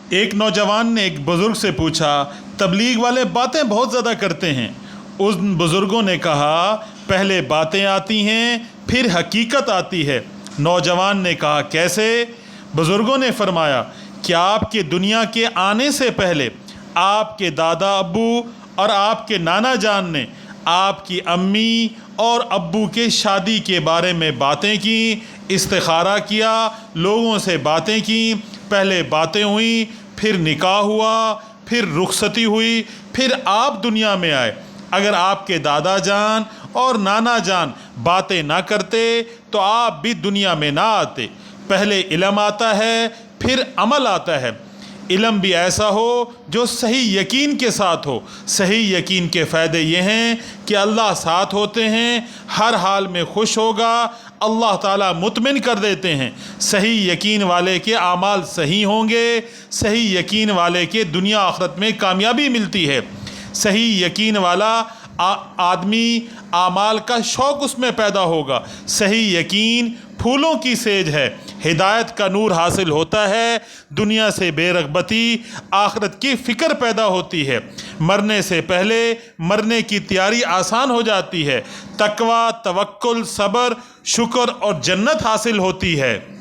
ایک نوجوان نے ایک بزرگ سے پوچھا، تبلیغ والے باتیں بہت زیادہ کرتے ہیں۔ ان بزرگوں نے کہا، پہلے باتیں آتی ہیں پھر حقیقت آتی ہے۔ نوجوان نے کہا، کیسے؟ بزرگوں نے فرمایا کہ آپ کے دنیا کے آنے سے پہلے آپ کے دادا ابو اور آپ کے نانا جان نے آپ کی امی اور ابو کے شادی کے بارے میں باتیں کیں، استخارہ کیا، لوگوں سے باتیں کیں، پہلے باتیں ہوئیں، پھر نکاح ہوا، پھر رخصتی ہوئی، پھر آپ دنیا میں آئے۔ اگر آپ کے دادا جان اور نانا جان باتیں نہ کرتے تو آپ بھی دنیا میں نہ آتے۔ پہلے علم آتا ہے پھر عمل آتا ہے۔ علم بھی ایسا ہو جو صحیح یقین کے ساتھ ہو۔ صحیح یقین کے فائدے یہ ہیں کہ اللہ ساتھ ہوتے ہیں، ہر حال میں خوش ہوگا، اللہ تعالیٰ مطمئن کر دیتے ہیں۔ صحیح یقین والے کے اعمال صحیح ہوں گے، صحیح یقین والے کے دنیا آخرت میں کامیابی ملتی ہے۔ صحیح یقین والا آدمی اعمال کا شوق اس میں پیدا ہوگا۔ صحیح یقین پھولوں کی سیج ہے، ہدایت کا نور حاصل ہوتا ہے، دنیا سے بے رغبتی، آخرت کی فکر پیدا ہوتی ہے، مرنے سے پہلے مرنے کی تیاری آسان ہو جاتی ہے، تقویٰ، توکل، صبر، شکر اور جنت حاصل ہوتی ہے۔